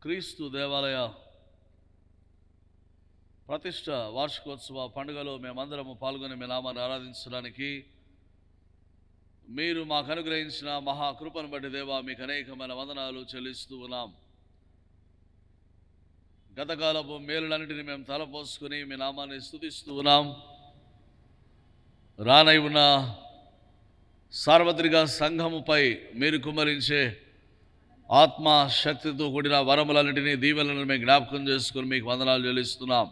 క్రీస్తు దేవాలయ ప్రతిష్ట వార్షికోత్సవ పండుగలో మేమందరము పాల్గొని మీ నామాన్ని ఆరాధించడానికి మీరు మాకు అనుగ్రహించిన మహాకృపను బట్టి దేవా మీకు అనేకమైన వందనాలు చెల్లిస్తూ ఉన్నాం. గతకాలపు మేలులన్నింటినీ మేము తలపోసుకుని మీ నామాన్ని స్తుతిస్తూ ఉన్నాం. రానై ఉన్న సార్వత్రిక సంఘముపై మీరు కుమ్మరించే ఆత్మ శక్తితో కూడిన వరములన్నింటినీ దీవెనలను మేము జ్ఞాపకం చేసుకుని మీకు వందనాలు చెల్లిస్తున్నాం.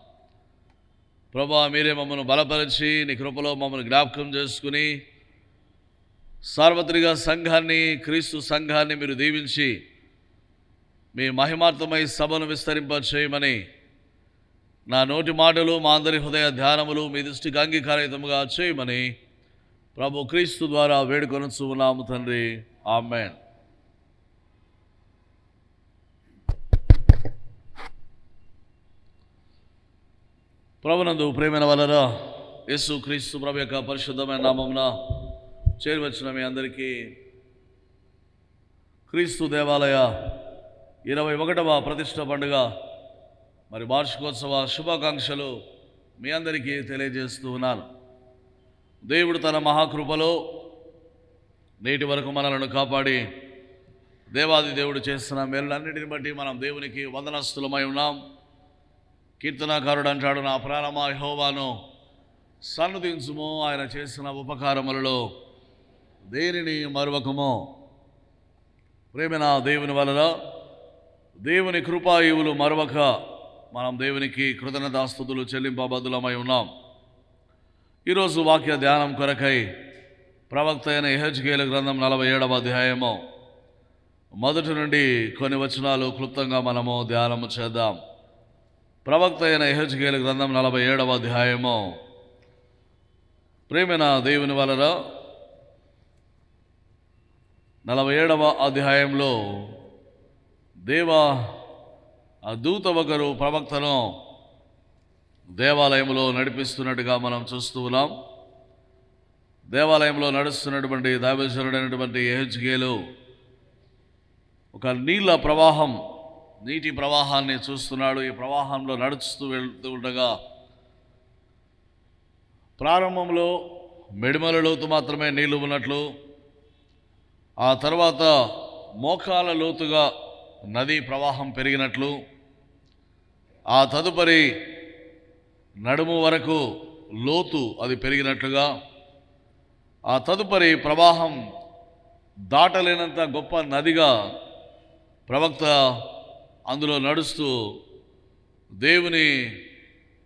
ప్రభువా, మీరే మమ్మల్ని బలపరిచి నీ కృపలో మమ్మల్ని జ్ఞాపకం చేసుకుని సార్వత్రిక సంఘాన్ని, క్రీస్తు సంఘాన్ని మీరు దీవించి మీ మహిమార్థమై సభను విస్తరింపచేయమని నా నోటి మాటలు, మా అందరి హృదయ ధ్యానములు మీ దృష్టికి అంగీకారితముగా చేయమని ప్రభు క్రీస్తు ద్వారా వేడుకొనుచు ఉన్నాము తండ్రి. ఆమేన్. ప్రభునందు ప్రేమైన వలన యేసు క్రీస్తు ప్రభు యొక్క పరిశుద్ధమైన నామమున చేరవచ్చిన మీ అందరికీ క్రీస్తు దేవాలయ 21వ ప్రతిష్ఠ పండుగ మరి వార్షికోత్సవ శుభాకాంక్షలు మీ అందరికీ తెలియజేస్తూ ఉన్నాను. దేవుడు తన మహాకృపలో నేటి వరకు మనలను కాపాడి దేవాది దేవుడు చేస్తున్న మేలులన్నిటిని బట్టి మనం దేవునికి వందనస్తులమై ఉన్నాం. కీర్తనాకారుడు అంటాడు, నా ప్రాణమా యెహోవాను సన్నుతించుము, ఆయన చేసిన ఉపకారములలో దేనిని మరువకము. ప్రేమైన దేవుని వలన దేవుని కృపా ఈవులు మరువక మనం దేవునికి కృతజ్ఞతాస్తుతులు చెల్లింపబద్దులమై ఉన్నాం. ఈరోజు వాక్య ధ్యానం కొరకై ప్రవక్త అయిన యెహెజ్కేలు గ్రంథం 47వ అధ్యాయము మొదటి నుండి కొన్ని వచనాలు క్లుప్తంగా మనము ధ్యానము చేద్దాం. ప్రవక్త అయిన యెహెజ్కేలు గ్రంథం 47వ అధ్యాయము. ప్రేమైన దేవుని వలన 47వ అధ్యాయంలో దూత ఒకరు ప్రవక్తను దేవాలయంలో నడిపిస్తున్నట్టుగా మనం చూస్తూ ఉన్నాం. దేవాలయంలో నడుస్తున్నటువంటి దైవజనుడైనటువంటి యెహెజ్కేలు ఒక నీటి ప్రవాహాన్ని చూస్తున్నాడు. ఈ ప్రవాహంలో నడుస్తూ వెళ్తూ ఉండగా ప్రారంభంలో మెడిమల లోతు మాత్రమే నీళ్లు ఉన్నట్లు, ఆ తర్వాత మోకాల లోతుగా నదీ ప్రవాహం పెరిగినట్లు, ఆ తదుపరి నడుము వరకు లోతు అది పెరిగినట్లుగా, ఆ తదుపరి ప్రవాహం దాటలేనంత గొప్ప నదిగా ప్రవక్త అందులో నడుస్తూ దేవుని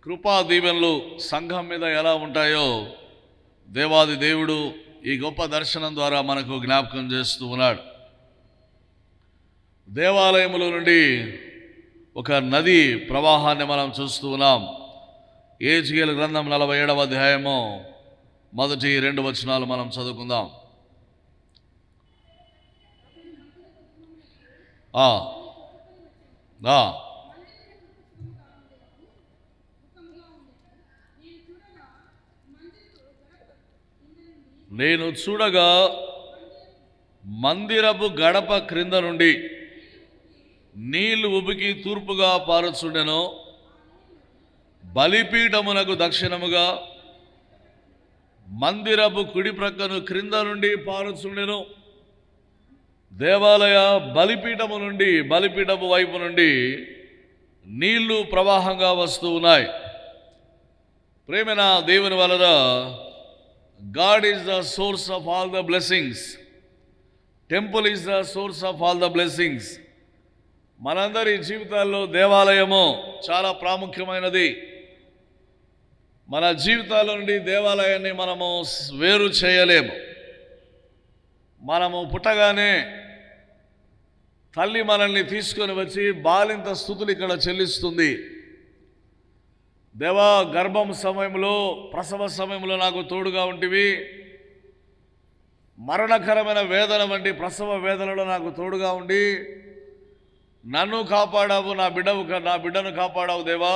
కృపా దీవెనలు సంఘం మీద ఎలా ఉంటాయో దేవాది దేవుడు ఈ గొప్ప దర్శనం ద్వారా మనకు జ్ఞాపకం చేస్తూ ఉన్నాడు. దేవాలయములో నుండి ఒక నది ప్రవాహాన్ని మనం చూస్తూ ఉన్నాం. యెహెజ్కేలు గ్రంథం 47వ అధ్యాయము మొదటి 2 వచనాలు మనం చదువుకుందాం. నేను చూడగా మందిరపు గడప క్రింద నుండి నీళ్లు ఉబికి తూర్పుగా పారుచుండెను. బలిపీఠమునకు దక్షిణముగా మందిరపు కుడి ప్రక్కను క్రింద నుండి పారుచుండెను. దేవాలయ బలిపీఠపు వైపు నుండి నీళ్లు ప్రవాహంగా వస్తూ ఉన్నాయి. ప్రేమైన దేవుని వలన God is the source of all the blessings. Temple is the source of all the blessings. మనందరి జీవితాల్లో దేవాలయము చాలా ప్రాముఖ్యమైనది. మన జీవితాల నుండి దేవాలయాన్ని మనము వేరు చేయలేము. మనము పుట్టగానే తల్లి మనల్ని తీసుకొని వచ్చి బాలింత స్తుతులు ఇక్కడ చెల్లిస్తుంది. దేవా, గర్భం సమయంలో, ప్రసవ సమయంలో నాకు తోడుగా ఉంటివి, మరణకరమైన వేదన వంటి ప్రసవ వేదనలో నాకు తోడుగా ఉండి నన్ను కాపాడావు, నా బిడ్డను కాపాడావు దేవా.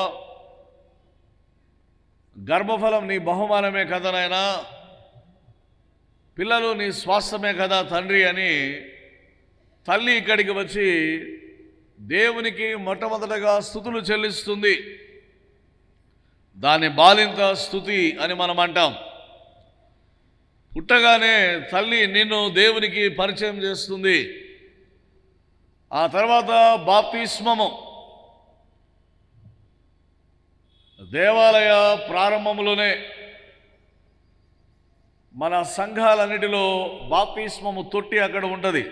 గర్భఫలం నీ బహుమానమే కదా నాయనా, పిల్లలు నీ స్వాస్థ్యమే కదా తండ్రి అని తల్లి ఇక్కడికి వచ్చి దేవునికి మొట్టమొదటగా స్తుతులు చెల్లిస్తుంది. దాని బాలింత స్తుతి అని మనం అంటాం. పుట్టగానే తల్లి నిన్ను దేవునికి పరిచయం చేస్తుంది. ఆ తర్వాత బాప్తిస్మము, దేవాలయ ప్రారంభంలోనే మన సంఘాలన్నిటిలో బాప్తిస్మము తొట్టి అక్కడ ఉంటుంది.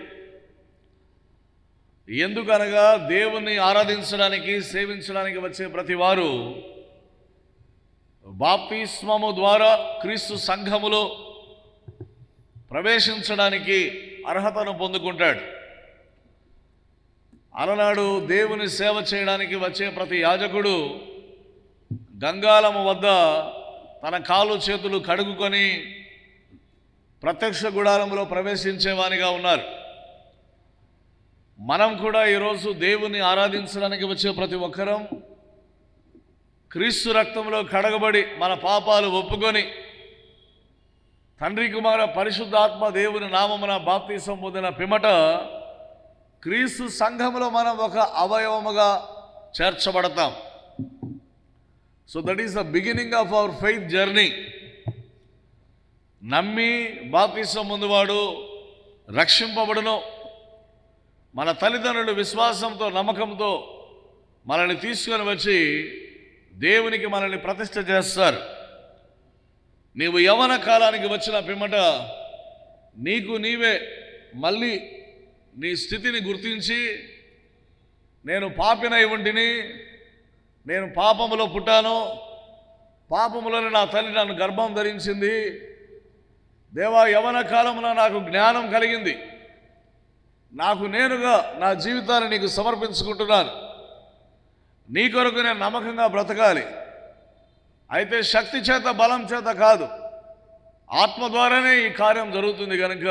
ఎందుకనగా దేవుణ్ణి ఆరాధించడానికి, సేవించడానికి వచ్చే ప్రతి వారు బాప్తిస్మము ద్వారా క్రీస్తు సంఘములో ప్రవేశించడానికి అర్హతను పొందుకుంటాడు. అలనాడు దేవుని సేవ చేయడానికి వచ్చే ప్రతి యాజకుడు గంగాళము వద్ద తన కాలు చేతులు కడుగుకొని ప్రత్యక్ష గుడారంలో ప్రవేశించేవానిగా ఉన్నారు. మనం కూడా ఈరోజు దేవుని ఆరాధించడానికి వచ్చే ప్రతి ఒక్కరం క్రీస్తు రక్తంలో కడగబడి మన పాపాలు ఒప్పుకొని తండ్రి కుమార పరిశుద్ధాత్మ దేవుని నామమున బాప్తిసం పొందిన పిమ్మట క్రీస్తు సంఘములో మనం ఒక అవయవముగా చేర్చబడతాం. So that is the beginning of our faith journey. నమ్మి బాప్తిసం పొందువాడు రక్షింపబడును. మన తల్లిదండ్రులు విశ్వాసంతో, నమ్మకంతో మనల్ని తీసుకొని వచ్చి దేవునికి మనల్ని ప్రతిష్ఠ చేస్తారు. నీవు యవ్వన కాలానికి వచ్చిన పిమ్మట నీకు నీవే మళ్ళీ నీ స్థితిని గుర్తించి, నేను పాపినై ఉంటిని, నేను పాపములో పుట్టాను, పాపములోనే నా తల్లి నన్ను గర్భం ధరించింది, దేవా యవ్వన కాలంలో నాకు జ్ఞానం కలిగింది, నాకు నేనుగా నా జీవితాన్ని నీకు సమర్పించుకుంటున్నాను, నీ కొరకు నేను నమ్మకంగా బ్రతకాలి. అయితే శక్తి చేత, బలం చేత కాదు, ఆత్మ ద్వారానే ఈ కార్యం జరుగుతుంది కనుక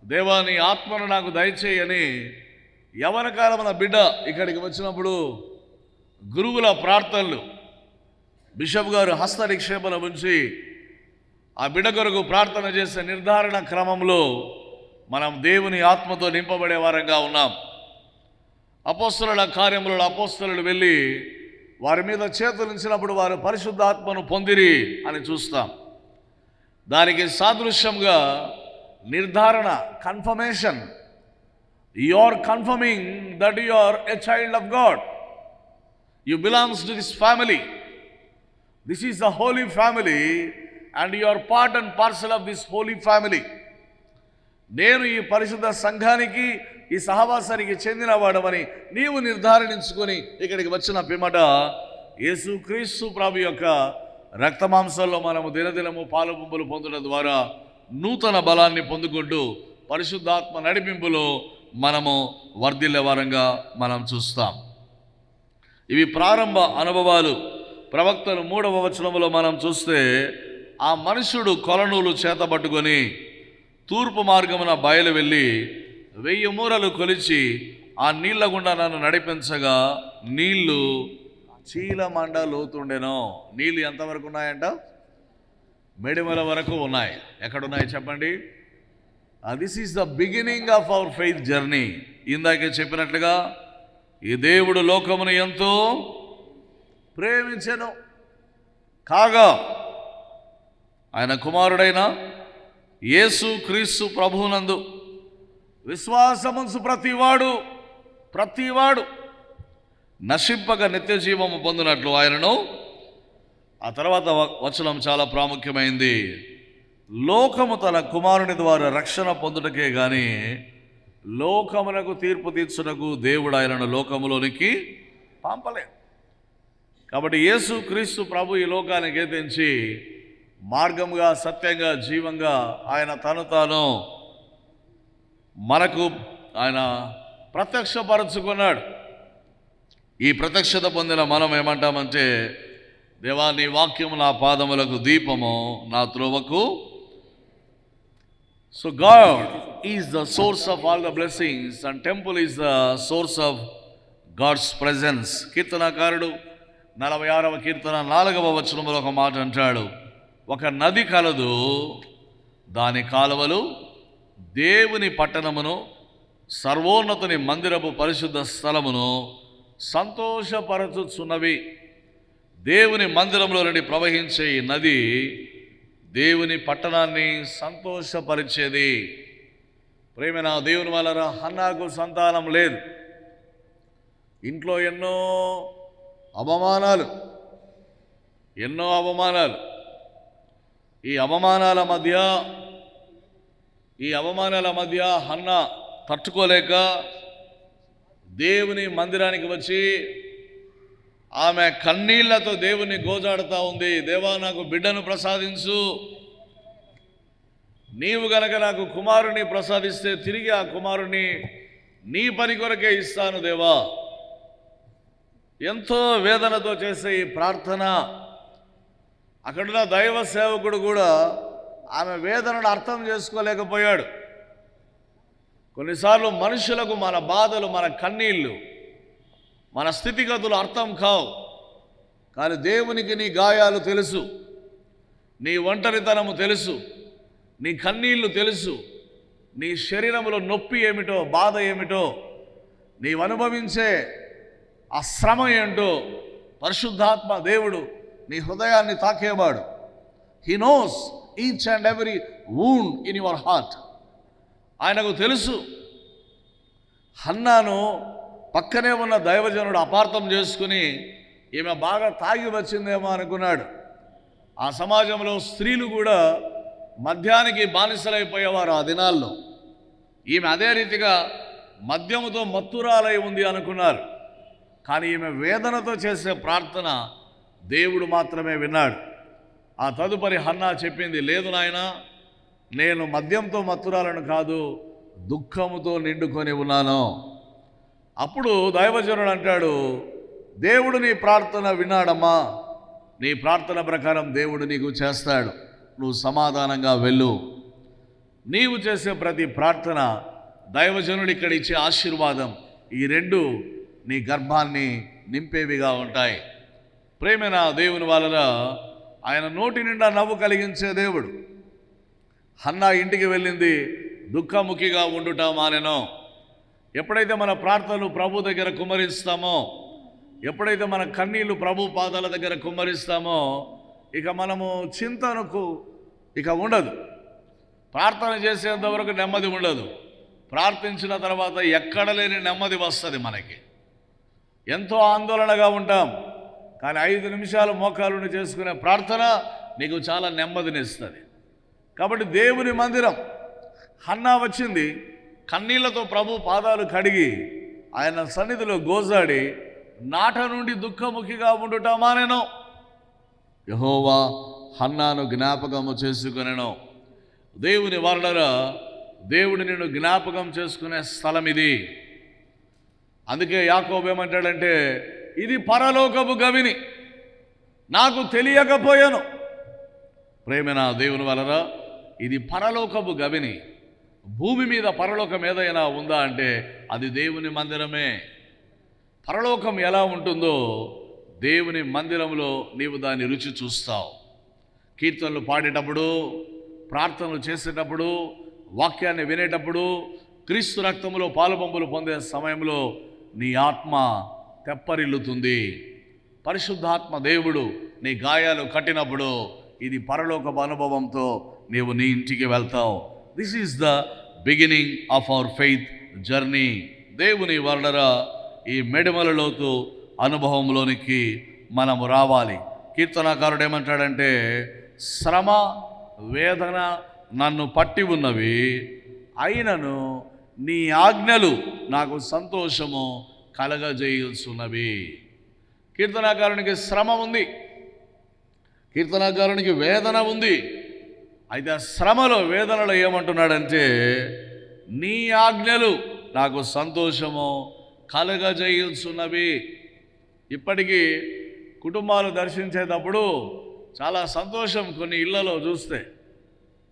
దేవా నీ ఆత్మను నాకు దయచేయని యవ్వన కాలమున బిడ్డ ఇక్కడికి వచ్చినప్పుడు గురువుల ప్రార్థనలు, బిషప్ గారు హస్త నిక్షేపణ ఉంచి ఆ బిడ్డ కొరకు ప్రార్థన చేసే నిర్ధారణ క్రమంలో మనం దేవుని ఆత్మతో నింపబడే వారంగా ఉన్నాం. అపోస్తలుల కార్యములలో అపోస్తలులు వెళ్ళి వారి మీద చేతులుంచినప్పుడు వారు పరిశుద్ధాత్మను పొందిరి అని చూస్తాం. దానికి సాదృశ్యంగా నిర్ధారణ, confirmation. You are confirming that you are a child of God. You belongs to this family. This is the holy family and you are part and parcel of this holy family. నేను ఈ పరిశుద్ధ సంఘానికి, ఈ సహవాసానికి చెందినవాడమని నీవు నిర్ధారించుకొని ఇక్కడికి వచ్చిన పిమ్మట యేసు క్రీస్తు ప్రభు యొక్క రక్తమాంసాల్లో మనము దినదినము పాలు పంపులు పొందడం ద్వారా నూతన బలాన్ని పొందుకుంటూ పరిశుద్ధాత్మ నడిపింపులో మనము వర్ధిల్లే వారంగా మనం చూస్తాం. ఇవి ప్రారంభ అనుభవాలు. ప్రవక్తలు 3వ వచనములో మనం చూస్తే, ఆ మనుషుడు కొలనూలు చేతబట్టుకొని తూర్పు మార్గమున బయలు వెళ్ళి 1000 మూరలు కొలిచి ఆ నీళ్ల గుండా నన్ను నడిపించగా నీళ్లు చీలమండ లోతుండెను. నీళ్ళు ఎంతవరకు ఉన్నాయంట? మెడిమల వరకు ఉన్నాయి. ఎక్కడున్నాయి చెప్పండి? This is the beginning of our faith journey. ఇందాకే చెప్పినట్లుగా ఈ దేవుడు లోకమును ఎంతో ప్రేమించెను కాగా ఆయన కుమారుడైన యేసు క్రీస్తు ప్రభువునందు విశ్వాసముంచు ప్రతివాడు నశింపక నిత్య జీవము పొందినట్లు ఆయనను. ఆ తర్వాత వచనం చాలా ప్రాముఖ్యమైంది. లోకము తన కుమారుని ద్వారా రక్షణ పొందుటకే గాని లోకమునకు తీర్పు తీర్చుటకు దేవుడు ఆయనను లోకములోనికి పంపలేదు. కాబట్టి యేసు క్రీస్తు ప్రభు ఈ లోకానికి తెంచి మార్గంగా, సత్యంగా, జీవంగా ఆయన తను తాను మనకు ఆయన ప్రత్యక్షపరచుకున్నాడు. ఈ ప్రత్యక్షత పొందిన మనం ఏమంటామంటే, దేవా నీ వాక్యము నా పాదములకు దీపము, నా త్రోవకు. So God is the source of all the blessings and temple is the source of God's presence. కీర్తనకారుడు 46వ కీర్తన 4వ వచనంలో ఒక మాట అంటాడు, ఒక నది కలదు, దాని కాలువలు దేవుని పట్టణమును సర్వోన్నతుని మందిరపు పరిశుద్ధ స్థలమును సంతోషపరచుచున్నవి. దేవుని మందిరంలో నుండి ప్రవహించే ఈ నది దేవుని పట్టణాన్ని సంతోషపరిచేది. ప్రేమైన దేవుని వలన హన్నాకు సంతానం లేదు. ఇంట్లో ఎన్నో అవమానాలు. ఈ అవమానాల మధ్య హన్నా తట్టుకోలేక దేవుని మందిరానికి వచ్చి ఆమె కన్నీళ్లతో దేవుని గోజాడుతూ ఉంది. దేవా, నాకు బిడ్డను ప్రసాదించు. నీవు గనక నాకు కుమారుని ప్రసాదిస్తే తిరిగి ఆ కుమారుని నీ పని కొరకే ఇస్తాను దేవా. ఎంతో వేదనతో చేసే ఈ ప్రార్థన. అక్కడున్న దైవ సేవకుడు కూడా ఆమె వేదనను అర్థం చేసుకోలేకపోయాడు. కొన్నిసార్లు మనుషులకు మన బాధలు, మన కన్నీళ్ళు, మన స్థితిగతులు అర్థం కావు. కానీ దేవునికి నీ గాయాలు తెలుసు, నీ ఒంటరితనము తెలుసు, నీ కన్నీళ్లు తెలుసు, నీ శరీరంలో నొప్పి ఏమిటో, బాధ ఏమిటో, నీవు అనుభవించే ఆ శ్రమ ఏంటో పరిశుద్ధాత్మ దేవుడు నీ హృదయాన్ని తాకేవాడు. He knows each and every wound in your heart. ఆయనకు తెలుసు. హన్నాను పక్కనే ఉన్న దైవజనుడు అపార్థం చేసుకుని ఈమె బాగా తాగి వచ్చిందేమో అనుకున్నాడు. ఆ సమాజంలో స్త్రీలు కూడా మద్యానికి బానిసలైపోయేవారు ఆ దినాల్లో. ఈమె అదే రీతిగా మద్యముతో మత్తురాలై ఉంది అనుకున్నారు. కానీ ఈమె వేదనతో చేసే ప్రార్థన దేవుడు మాత్రమే విన్నాడు. ఆ తదుపరి హన్నా చెప్పింది, లేదు నాయనా, నేను మద్యంతో మత్తురాలను కాదు, దుఃఖముతో నిండుకొని ఉన్నాను. అప్పుడు దైవజనుడు అంటాడు, దేవుడు నీ ప్రార్థన విన్నాడమ్మా, నీ ప్రార్థన ప్రకారం దేవుడు నీకు చేస్తాడు, నువ్వు సమాధానంగా వెళ్ళు. నీవు చేసే ప్రతి ప్రార్థన, దైవజనుడు ఇక్కడ ఇచ్చే ఆశీర్వాదం, ఈ రెండు నీ గర్భాన్ని నింపేవిగా ఉంటాయి. ప్రేమైన దేవుని వలన ఆయన నోటి నిండా నవ్వు కలిగించే దేవుడు. హన్నా ఇంటికి వెళ్ళింది దుఃఖముఖిగా ఉండుట మానెను. ఎప్పుడైతే మన ప్రార్థనలు ప్రభు దగ్గర కుమ్మరిస్తామో, ఎప్పుడైతే మన కన్నీళ్లు ప్రభు పాదాల దగ్గర కుమ్మరిస్తామో, ఇక మనము చింతనకు ఇక ఉండదు. ప్రార్థన చేసేంత వరకు నెమ్మది ఉండదు. ప్రార్థించిన తర్వాత ఎక్కడ లేని నెమ్మది వస్తుంది మనకి. ఎంతో ఆందోళనగా ఉంటాం, కానీ 5 నిమిషాలు మోకాలుని చేసుకునే ప్రార్థన నీకు చాలా నెమ్మదినిస్తుంది. కాబట్టి దేవుని మందిరం, హన్నా వచ్చింది కన్నీళ్లతో ప్రభు పాదాలు కడిగి ఆయన సన్నిధిలో గోజాడి నాట నుండి దుఃఖముఖిగా ఉండుట మానెను. యెహోవా హన్నాను జ్ఞాపకము చేసుకొనెను. దేవుని వర్ణన, దేవుడు నిన్ను జ్ఞాపకం చేసుకునే స్థలం ఇది. అందుకే యాకోబు ఏమంటాడంటే, ఇది పరలోకపు గవిని, నాకు తెలియకపోయాను. ప్రేమైన దేవుని వలన ఇది పరలోకపు గవిని. భూమి మీద పరలోకం ఏదైనా ఉందా అంటే అది దేవుని మందిరమే. పరలోకం ఎలా ఉంటుందో దేవుని మందిరంలో నీవు దాన్ని రుచి చూస్తావు. కీర్తనలు పాడేటప్పుడు, ప్రార్థనలు చేసేటప్పుడు, వాక్యాన్ని వినేటప్పుడు, క్రీస్తు రక్తంలో పాలుపంపులు పొందే సమయంలో నీ ఆత్మ తెప్పరిల్లుతుంది. పరిశుద్ధాత్మ దేవుడు నీ గాయాలు కట్టినప్పుడు ఇది పరలోకపు అనుభవంతో నీవు నీ ఇంటికి వెళ్తావు. This is the beginning of our faith journey. దేవుని వర్ణన ఈ మెడిమలలోతు అనుభవంలోనికి మనము రావాలి. కీర్తనాకారుడు ఏమంటాడంటే, శ్రమ వేదన నన్ను పట్టి ఉన్నవి, అయినను నీ ఆజ్ఞలు నాకు సంతోషము కలగజేయుచున్నవి. కీర్తనాకారునికి శ్రమ ఉంది, కీర్తనాకారునికి వేదన ఉంది. అయితే ఆ శ్రమలో, వేదనలో ఏమంటున్నాడంటే, నీ ఆజ్ఞలు నాకు సంతోషము కలగజేయుచున్నవి. ఇప్పటికీ కుటుంబాలు దర్శించేటప్పుడు చాలా సంతోషం. కొన్ని ఇళ్లలో చూస్తే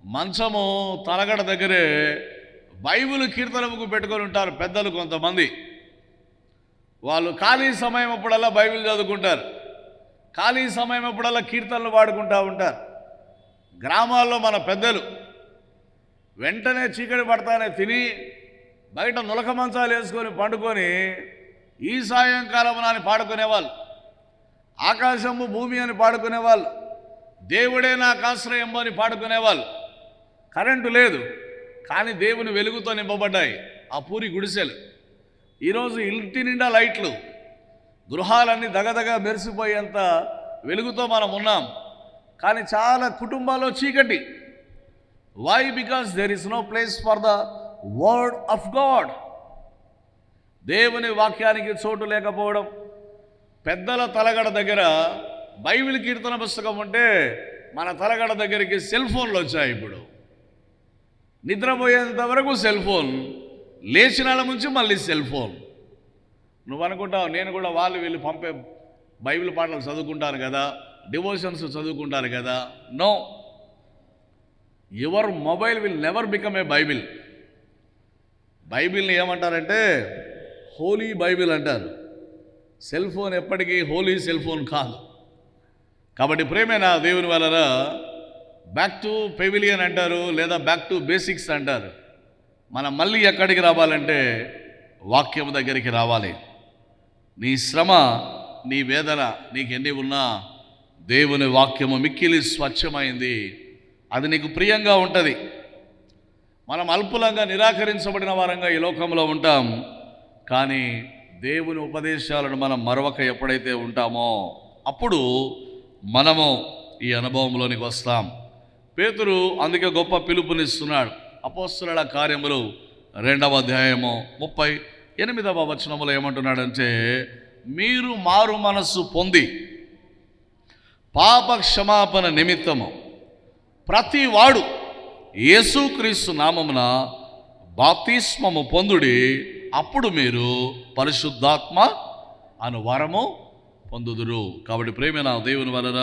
మంచము తలగడ దగ్గరే బైబిల్ కీర్తనముకు పెట్టుకొని ఉంటారు పెద్దలు. కొంతమంది వాళ్ళు ఖాళీ సమయం అప్పుడల్లా బైబిల్ చదువుకుంటారు, ఖాళీ సమయం అప్పుడల్లా కీర్తనలు పాడుకుంటూ ఉంటారు. గ్రామాల్లో మన పెద్దలు వెంటనే చీకటి పడతానే తిని బయట నులక మంచాలు వేసుకొని పండుకొని ఈ సాయంకాలం అని పాడుకునేవాళ్ళు, ఆకాశము భూమి అని పాడుకునేవాళ్ళు, దేవుడే నాకు ఆశ్రయం అని పాడుకునేవాళ్ళు. కరెంటు లేదు కానీ దేవుని వెలుగుతో నింపబడ్డాయి ఆ పూరి గుడిసెలు. ఈరోజు ఇంటి నిండా లైట్లు, గృహాలన్నీ దగదగ మెరిసిపోయేంత వెలుగుతో మనం ఉన్నాం. కానీ చాలా కుటుంబాల్లో చీకటి. Why? Because there is no place for the word of God. దేవుని వాక్యానికి చోటు లేకపోవడం. పెద్దల తలగడ దగ్గర బైబిల్ కీర్తన పుస్తకం ఉంటే మన తలగడ దగ్గరికి సెల్ ఫోన్లు వచ్చాయి. ఇప్పుడు నిద్రపోయేంత వరకు సెల్ ఫోన్, లేచిన నుంచి మళ్ళీ సెల్ ఫోన్. నువ్వు అనుకుంటావు నేను కూడా వాళ్ళు వీళ్ళు పంపే బైబిల్ పాటలు చదువుకుంటాను కదా, డివోషన్స్ చదువుకుంటాను కదా. No, your mobile will never become a Bible. బైబిల్ని ఏమంటారంటే హోలీ బైబిల్ అంటారు. సెల్ ఫోన్ ఎప్పటికీ హోలీ సెల్ ఫోన్ కాదు. కాబట్టి ప్రేమైన దేవుని వలన బ్యాక్ టు పెవిలియన్ అంటారు, లేదా బ్యాక్ టు బేసిక్స్ అంటారు. మనం మళ్ళీ ఎక్కడికి రావాలంటే వాక్యం దగ్గరికి రావాలి. నీ శ్రమ, నీ వేదన నీకు ఎన్ని ఉన్నా దేవుని వాక్యము మిక్కిలి స్వచ్ఛమైంది, అది నీకు ప్రియంగా ఉంటుంది. మనం అల్పులంగా నిరాకరించబడిన వారంగా ఈ లోకంలో ఉంటాం. కానీ దేవుని ఉపదేశాలను మనం మరొక ఎప్పుడైతే ఉంటామో అప్పుడు మనము ఈ అనుభవంలోనికి వస్తాం. పేతురు అందుకే గొప్ప పిలుపునిస్తున్నాడు. అపోస్తలుల కార్యములు 2వ అధ్యాయము 38వ వచనములో ఏమంటున్నాడంటే, మీరు మారు మనస్సు పొంది పాప క్షమాపణ నిమిత్తము ప్రతి వాడు యేసుక్రీస్తు నామమున బాప్తిస్మము పొందుడి, అప్పుడు మీరు పరిశుద్ధాత్మ అను వరము పొందుదురు. కాబట్టి ప్రేమైన దేవుని వలన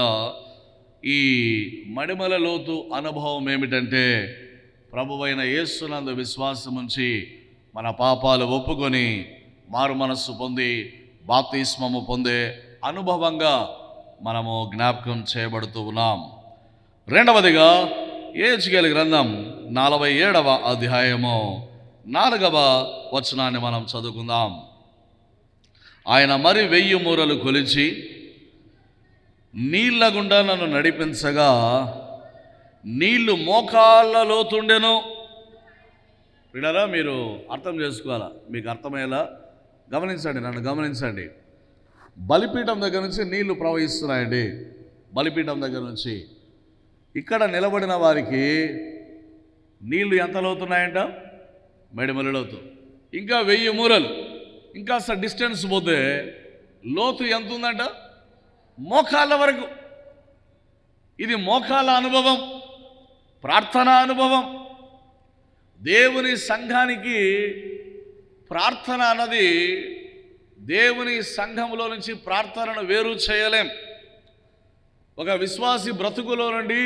ఈ మడిమల లోతు అనుభవం ఏమిటంటే, ప్రభువైన యేసునందు విశ్వాసం ఉంచి మన పాపాలు ఒప్పుకొని మారు మనస్సు పొంది బాప్తిస్మము పొందే అనుభవంగా మనము జ్ఞాపకం చేయబడుతూ ఉన్నాం. రెండవదిగా యెహెజ్కేలు గ్రంథం 47వ అధ్యాయము 4వ వచనాన్ని మనం చదువుకుందాం. ఆయన మరి 1000 మూరలు కొలిచి నీళ్ల గుండా నన్ను నడిపించగా నీళ్లు మోకాళ్ళ లోతుండెను. విడారా, మీరు అర్థం చేసుకోవాలా, మీకు అర్థమయ్యేలా గమనించండి, నన్ను గమనించండి. బలిపీఠం దగ్గర నుంచి నీళ్లు ప్రవహిస్తున్నాయండి. బలిపీఠం దగ్గర నుంచి ఇక్కడ నిలబడిన వారికి నీళ్లు ఎంత లోతున్నాయంట? మెడిమల లోతు. ఇంకా 1000 మూరలు, ఇంకా డిస్టెన్స్ పోతే లోతు ఎంత ఉందంట? మోకాళ్ళ వరకు. ఇది మోకాళ్ళ అనుభవం, ప్రార్థనా అనుభవం. దేవుని సంఘానికి ప్రార్థన అన్నది, దేవుని సంఘంలో నుంచి ప్రార్థనను వేరు చేయలేం. ఒక విశ్వాసి బ్రతుకులో నుండి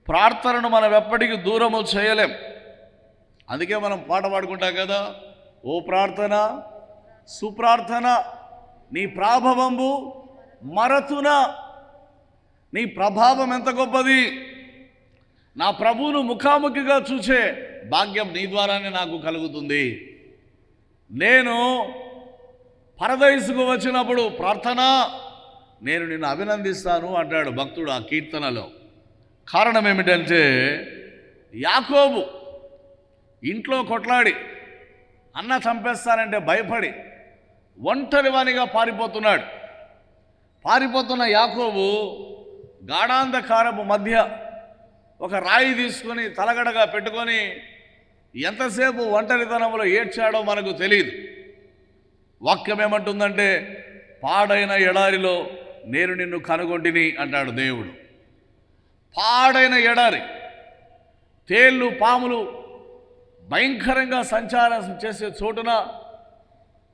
ప్రార్థనను మనం ఎప్పటికీ దూరము చేయలేం. అందుకే మనం పాట పాడుకుంటాం కదా, ఓ ప్రార్థన సుప్రార్థన నీ ప్రాభవంబు మరతున. నీ ప్రభావం ఎంత గొప్పది! నా ప్రభువును ముఖాముఖిగా చూసే భాగ్యం నీ ద్వారానే నాకు కలుగుతుంది. నేను పరదైసుకు వచ్చినప్పుడు ప్రార్థన, నేను నిన్ను అభినందిస్తాను అంటాడు భక్తుడు ఆ కీర్తనలో. కారణం ఏమిటంటే, యాకోబు ఇంట్లో కొట్లాడి అన్న చంపేస్తానంటే భయపడి ఒంటరి వానిగా పారిపోతున్నాడు. పారిపోతున్న యాకోబు గాఢాంధకారపు మధ్య ఒక రాయి తీసుకొని తలగడగా పెట్టుకొని ఎంతసేపు ఒంటరితనంలో ఏడ్చాడో మనకు తెలియదు. వాక్యం ఏమంటుందంటే, పాడైన ఎడారిలో నేను నిన్ను కనుగొంటిని అంటాడు దేవుడు. పాడైన ఎడారి, తేళ్ళు పాములు భయంకరంగా సంచారం చేసే చోటున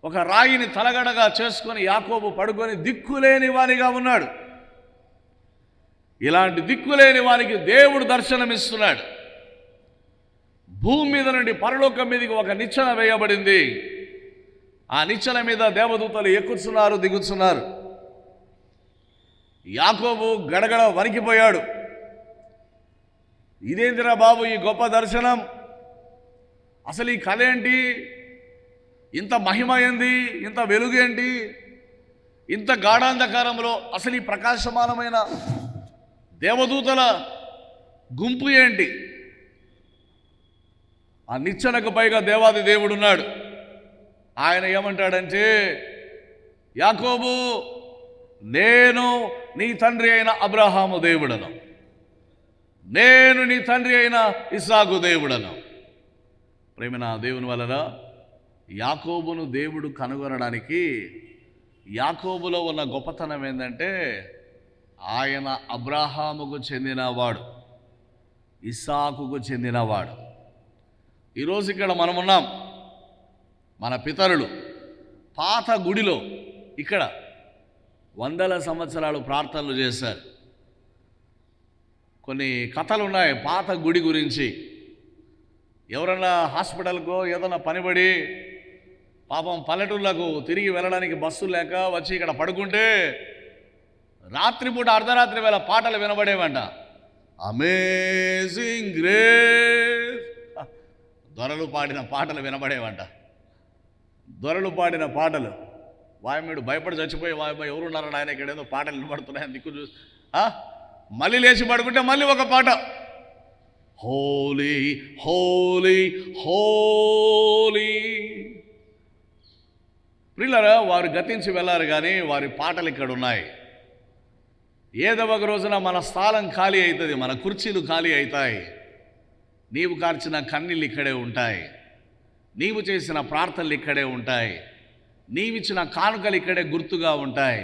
ఒక రాయిని తలగడగా చేసుకొని యాకోబు పడుకొని దిక్కులేని వానిగా ఉన్నాడు. ఇలాంటి దిక్కులేని వానికి దేవుడు దర్శనమిస్తున్నాడు. భూమి మీద నుండి పరలోకం మీదకి ఒక నిచ్చెన వేయబడింది. ఆ నిచ్చెన మీద దేవదూతలు ఎక్కుతున్నారు, దిగుతున్నారు. యాకోబు గడగడ వణికిపోయాడు. ఇదేంటిరా బాబు ఈ గొప్ప దర్శనం? అసలు ఈ కళ ఏంటి, ఇంత మహిమ ఏంది, ఇంత వెలుగు ఏంటి, ఇంత గాఢాంధకారంలో అసలు ఈ ప్రకాశమానమైన దేవదూతల గుంపు ఏంటి? ఆ నిచ్చెనకు పైగా దేవాది దేవుడు ఉన్నాడు. ఆయన ఏమంటాడంటే, యాకోబు, నేను నీ తండ్రి అయిన అబ్రహాము దేవుడను, నేను నీ తండ్రి అయిన ఇస్సాకు దేవుడను. ప్రేమ దేవుని వలన యాకోబును దేవుడు కనుగొనడానికి యాకోబులో ఉన్న గొప్పతనం ఏంటంటే, ఆయన అబ్రహాముకు చెందినవాడు, ఇస్సాకుకు చెందినవాడు. ఈరోజు ఇక్కడ మనమున్నాం. మన పితరులు పాత గుడిలో ఇక్కడ వందల సంవత్సరాలు ప్రార్థనలు చేశారు. కొన్ని కథలు ఉన్నాయి పాత గుడి గురించి. ఎవరన్నా హాస్పిటల్కో ఏదైనా పనిపడి పాపం పల్లెటూళ్ళకు తిరిగి వెళ్ళడానికి బస్సు లేక వచ్చి ఇక్కడ పడుకుంటే రాత్రిపూట అర్ధరాత్రి వేళ పాటలు వినబడేవంట. అమేజింగ్ గ్రేస్, దొరలు పాడిన పాటలు వినబడేవంట. దొరలు పాడిన పాటలు. వాయమేడు భయపడి చచ్చిపోయి, వాయమ్మ ఎవరున్నారని ఆయన ఇక్కడ ఏదో పాటలు వినబడుతున్నాయని దిక్కు చూసి మళ్ళీ లేచి పడుకుంటే మళ్ళీ ఒక పాట, హోలీ హోలీ హోలీ. ప్రియులారా, వారు గతించి వెళ్ళారు కానీ వారి పాటలు ఇక్కడ ఉన్నాయి. ఏదో ఒక రోజున మన స్థలం ఖాళీ అవుతుంది, మన కుర్చీలు ఖాళీ అవుతాయి. నీవు కార్చిన కన్నీళ్ళు ఇక్కడే ఉంటాయి, నీవు చేసిన ప్రార్థనలు ఇక్కడే ఉంటాయి, నీవిచ్చిన కానుకలు ఇక్కడే గుర్తుగా ఉంటాయి.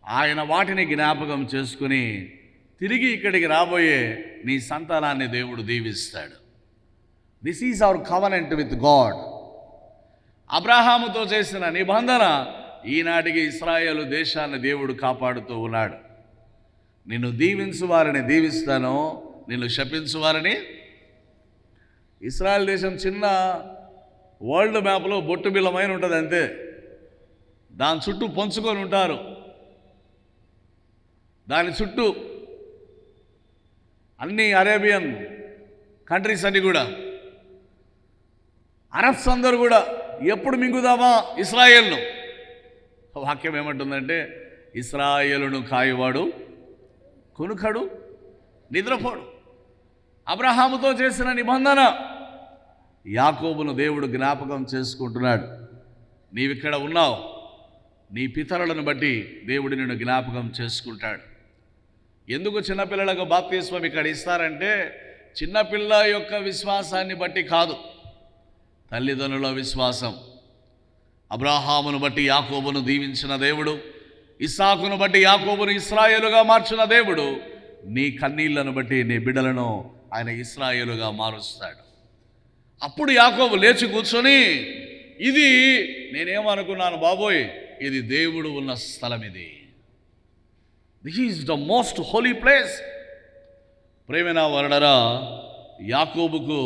ఆయన వాటిని జ్ఞాపకం చేసుకుని తిరిగి ఇక్కడికి రాబోయే నీ సంతానాన్ని దేవుడు దీవిస్తాడు. This is our covenant with God. అబ్రహాముతో చేసిన నిబంధన ఈనాటికి ఇశ్రాయేలు దేశాన్ని దేవుడు కాపాడుతూ ఉన్నాడు. నిన్ను దీవించు వారిని దీవిస్తాను, నిన్ను శపించు వారిని. ఇశ్రాయేల్ దేశం చిన్న వరల్డ్ మ్యాప్లో బొట్టు బిల్లమైన ఉంటుంది అంతే. దాని చుట్టూ పొంచుకొని ఉంటారు. దాని చుట్టూ అన్ని అరేబియన్ కంట్రీస్ అన్నీ కూడా, అరబ్స్ అందరూ కూడా ఎప్పుడు మింగుదామా ఇశ్రాయేల్ను. వాక్యం ఏమంటుందంటే, ఇశ్రాయేలును కాయువాడు కొనుకడు నిద్రపోడు. అబ్రహాముతో చేసిన నిబంధన యాకోబును దేవుడు జ్ఞాపకం చేసుకుంటున్నాడు. నీవిక్కడ ఉన్నావు, నీ పితరులను బట్టి దేవుడు నిన్ను జ్ఞాపకం చేసుకుంటాడు. ఎందుకు చిన్నపిల్లలకు బాప్తిస్మం ఇక్కడ ఇస్తారంటే, చిన్నపిల్ల యొక్క విశ్వాసాన్ని బట్టి కాదు, తల్లిదండ్రుల విశ్వాసం. అబ్రహామును బట్టి యాకోబును దీవించిన దేవుడు, ఇస్సాకును బట్టి యాకోబును ఇశ్రాయేలుగా మార్చిన దేవుడు, నీ కన్నీళ్లను బట్టి నీ బిడ్డలను ఆయన ఇశ్రాయేలుగా మారుస్తాడు. అప్పుడు యాకోబు లేచి కూర్చొని, ఇది నేనేమనుకున్నాను బాబోయ్, ఇది దేవుడు ఉన్న స్థలం, ఇది this is the most holy place. ప్రేమనా వరడరా, యాకోబుకు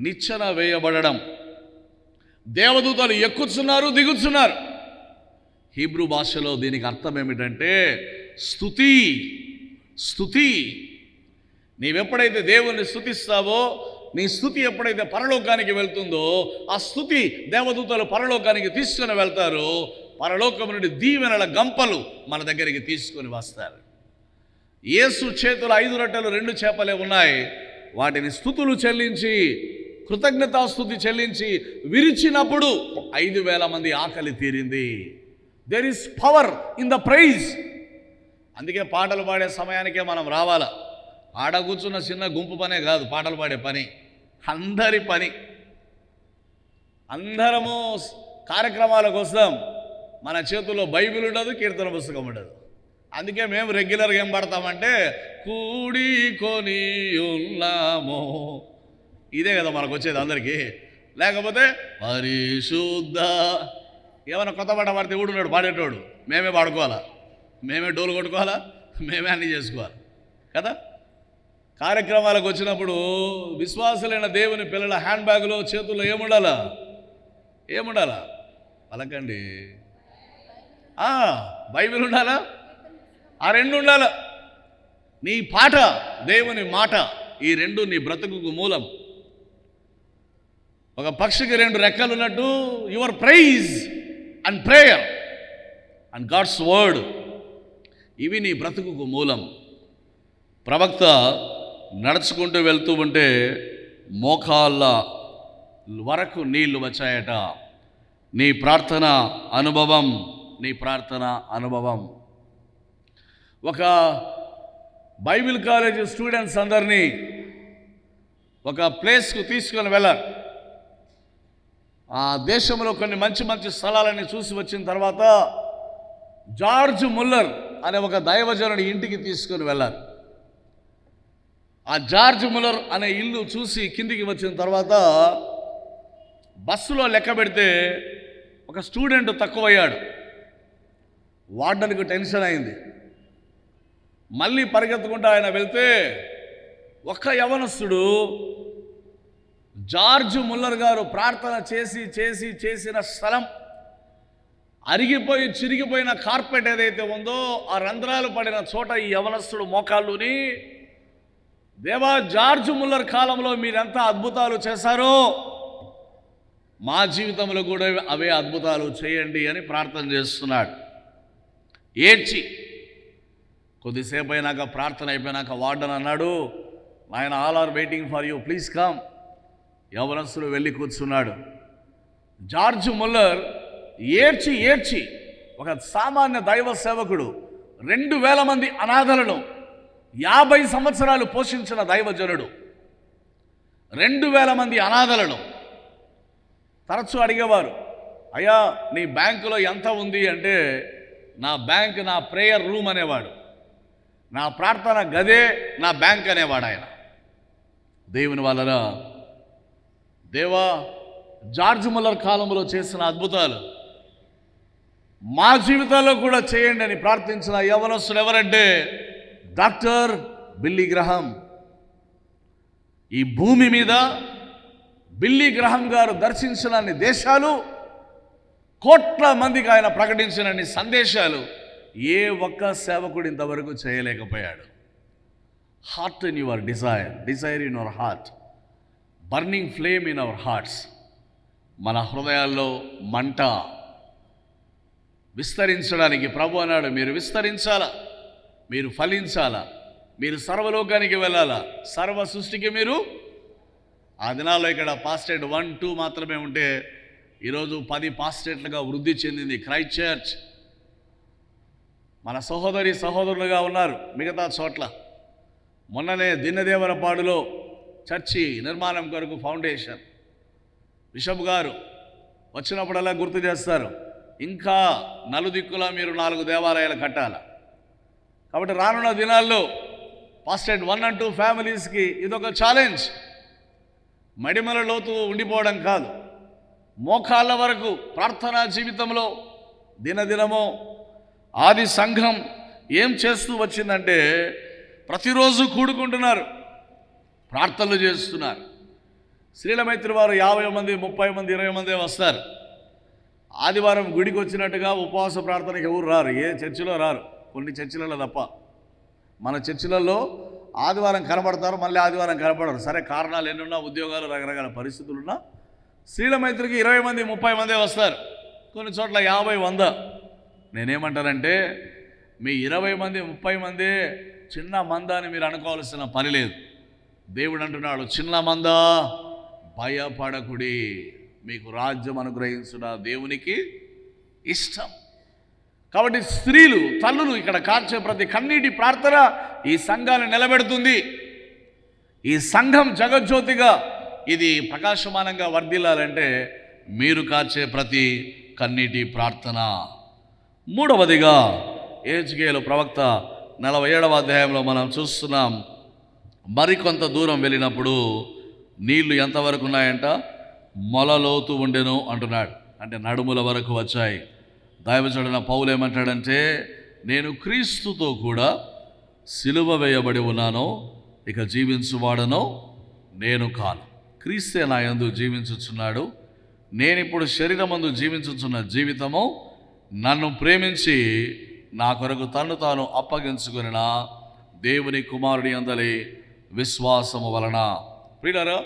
నిచ్చెన వేయబడడం, దేవదూతలు ఎక్కుతున్నారు దిగుతున్నారు. హీబ్రూ భాషలో దీనికి అర్థం ఏమిటంటే స్తుతి. స్తుతి. నీవెప్పుడైతే దేవుణ్ణి స్తుతిస్తావో, నీ స్తుతి ఎప్పుడైతే పరలోకానికి వెళ్తుందో, ఆ స్తుతి దేవదూతలు పరలోకానికి తీసుకుని వెళ్తారు. పరలోకం నుండి దీవెనల గంపలు మన దగ్గరికి తీసుకొని వస్తారు. యేసు చేతులు 5 రొట్టెలు 2 చేపలే ఉన్నాయి. వాటిని స్తుతులు చెల్లించి, కృతజ్ఞతాస్తుతి చెల్లించి విరిచినప్పుడు 5,000 మంది ఆకలి తీరింది. There is power in the praise. అందుకే పాటలు పాడే సమయానికే మనం రావాలా. ఆడ కూర్చున్న చిన్న గుంపు పనే కాదు పాటలు పాడే పని, అందరి పని. అందరము కార్యక్రమాలకు వస్తాం, మన చేతుల్లో బైబిల్ ఉండదు, కీర్తన పుస్తకం ఉండదు. అందుకే మేము రెగ్యులర్గా ఏం పడతామంటే, కూడికొని ఉన్నాము, ఇదే కదా మనకు వచ్చేది అందరికీ. లేకపోతే పరిశుద్ధ, ఏమైనా కొత్త పాట పాడితే ఊడున్నాడు పాడేటోడు, మేమే పాడుకోవాలా, మేమే డోలు కొట్టుకోవాలా, మేమే అన్నీ చేసుకోవాలి కదా. కార్యక్రమాలకు వచ్చినప్పుడు విశ్వాసులైన దేవుని పిల్లల హ్యాండ్ బ్యాగ్లో చేతుల్లో ఏముండాలా, ఏముండాలా పలకండి, బైబిల్ ఉండాలా, ఆ 2 ఉండాలా. నీ పాట, దేవుని మాట, ఈ 2 నీ బ్రతుకుకు మూలం. ఒక పక్షికి 2 రెక్కలు ఉన్నట్టు your praise and prayer and God's word, ఇవి నీ బ్రతుకుకు మూలం. ప్రవక్త నడుచుకుంటూ వెళ్తూ ఉంటే మోకాళ్ళ వరకు నీళ్లు వచ్చాయట. నీ ప్రార్థన అనుభవం. ఒక బైబిల్ కాలేజ్ స్టూడెంట్స్ అందరినీ ఒక ప్లేస్కు తీసుకొని వెళ్ళారు. ఆ దేశంలో కొన్ని మంచి మంచి స్థలాలని చూసి వచ్చిన తర్వాత జార్జ్ ముల్లర్ అనే ఒక దైవజనుడి ఇంటికి తీసుకొని వెళ్ళారు. ఆ జార్జ్ ముల్లర్ అనే ఇల్లు చూసి కిందికి వచ్చిన తర్వాత బస్సులో లెక్క పెడితే ఒక స్టూడెంట్ తక్కువయ్యాడు. వార్డెన్కు టెన్షన్ అయింది. మళ్ళీ పరిగెత్తుకుంటూ ఆయన వెళ్తే ఒక్క యవనస్తుడు జార్జ్ ముల్లర్ గారు ప్రార్థన చేసిన స్థలం, అరిగిపోయి చిరిగిపోయిన కార్పెట్ ఏదైతే ఉందో ఆ రంధ్రాలు పడిన చోట ఈ యవనస్తుడు మోకాళ్ళుని, దేవా, జార్జ్ ముల్లర్ కాలంలో మీరెంత అద్భుతాలు చేశారో మా జీవితంలో కూడా అవే అద్భుతాలు చేయండి అని ప్రార్థన చేస్తున్నాడు. ఏడ్చి కొద్దిసేపు అయినాక, ప్రార్థన అయిపోయినాక వార్డెన్ అన్నాడు, ఆయన all are waiting for you, please come. యవనస్తుడు వెళ్ళి కూర్చున్నాడు. జార్జ్ ముల్లర్ ఏడ్చి ఒక సామాన్య దైవ సేవకుడు 2000 మంది అనాథలను 50 సంవత్సరాలు పోషించిన దైవజనుడు, 2000 మంది అనాథలను తరచూ అడిగేవారు, అయ్యా నీ బ్యాంకులో ఎంత ఉంది అంటే, నా బ్యాంక్ నా ప్రేయర్ రూమ్ అనేవాడు, నా ప్రార్థన గదే నా బ్యాంక్ అనేవాడు ఆయన. దేవుని వలన దేవా, జార్జ్ ముల్లర్ కాలంలో చేసిన అద్భుతాలు మా జీవితాల్లో కూడా చేయండి అని ప్రార్థించిన యవనస్తుడు ఎవరంటే డాక్టర్ బిల్లీ గ్రహం. ఈ భూమి మీద బిల్లీ గ్రహం గారు దర్శించినన్ని దేశాలు, కోట్ల మందికి ఆయన ప్రకటించినన్ని సందేశాలు ఏ ఒక్క సేవకుడు ఇంతవరకు చేయలేకపోయాడు. Heart in your desire in your heart, burning flame in our hearts. మన హృదయాల్లో మంట విస్తరించడానికి ప్రభు అన్నాడు, మీరు విస్తరించాలా, మీరు ఫలించాలా, మీరు సర్వలోకానికి వెళ్ళాలా, సర్వ సృష్టికి మీరు. ఆ దినాల్లో ఇక్కడ పాస్టేట్ 1, 2 మాత్రమే ఉంటే ఈరోజు 10 పాస్టేట్లుగా వృద్ధి చెందింది క్రైస్ట్ చర్చ్. మన సహోదరులుగా ఉన్నారు మిగతా చోట్ల. మొన్ననే దిన్నదేవరపాడులో చర్చి నిర్మాణం కొరకు ఫౌండేషన్ బిషప్ గారు వచ్చినప్పుడల్లా గుర్తు చేస్తారు, ఇంకా నలుదిక్కులా మీరు 4 దేవాలయాలు కట్టాలి. కాబట్టి రానున్న దినాల్లో పాస్టేట్ 1 and 2 ఫ్యామిలీస్కి ఇదొక ఛాలెంజ్. మడిమల లోతు ఉండిపోవడం కాదు, మోకాళ్ళ వరకు ప్రార్థనా జీవితంలో దినదినమో. ఆది సంఘం ఏం చేస్తూ వచ్చిందంటే ప్రతిరోజు కూడుకుంటున్నారు, ప్రార్థనలు చేస్తున్నారు. శ్రీలమైత్రి వారు 50 మంది, 30 మంది, 20 మంది వస్తారు. ఆదివారం గుడికి వచ్చినట్టుగా ఉపవాస ప్రార్థనకి ఎవరు రారు, ఏ చర్చిలో రారు, కొన్ని చర్చిలలో తప్ప. మన చర్చిలలో ఆదివారం కనబడతారు, మళ్ళీ ఆదివారం కనబడరు. సరే, కారణాలు ఎన్నున్నా, ఉద్యోగాలు, రకరకాల పరిస్థితులున్నా శ్రీలమైత్రికి 20 మంది, 30 మందే వస్తారు. కొన్ని చోట్ల 50, 100. నేనేమంటానంటే మీ 20 మంది, 30 మందే చిన్న మంద అని మీరు అనుకోవాల్సిన పని లేదు. దేవుడు అంటున్నాడు, చిన్న మంద భయపడకుడి, మీకు రాజ్యం అనుగ్రహించుట దేవునికి ఇష్టం. కాబట్టి స్త్రీలు, తల్లులు ఇక్కడ కార్చే ప్రతి కన్నీటి ప్రార్థన ఈ సంఘాన్ని నిలబెడుతుంది. ఈ సంఘం జగజ్యోతిగా ఇది ప్రకాశమానంగా వర్ధిల్లాలంటే మీరు కార్చే ప్రతి కన్నీటి ప్రార్థన. మూడవదిగా యెహెజ్కేలు ప్రవక్త 47వ అధ్యాయంలో మనం చూస్తున్నాం. మరికొంత దూరం వెళ్ళినప్పుడు నీళ్లు ఎంతవరకు ఉన్నాయంట, మొలలోతు ఉండెను అంటున్నాడు. అంటే నడుముల వరకు వచ్చాయి. దైవజనుడైన పౌలు ఏమంటాడంటే, నేను క్రీస్తుతో కూడా సిలువ వేయబడి ఉన్నాను, ఇక జీవించువాడను నేను కాను, క్రీస్తే నా యందు జీవించుచున్నాడు. నేనిప్పుడు శరీరమందు జీవించుచున్న జీవితము నన్ను ప్రేమించి నా కొరకు తన్ను తాను అప్పగించుకున్న దేవుని కుమారుడి అందలి విశ్వాసము వలన. ప్రియులారా,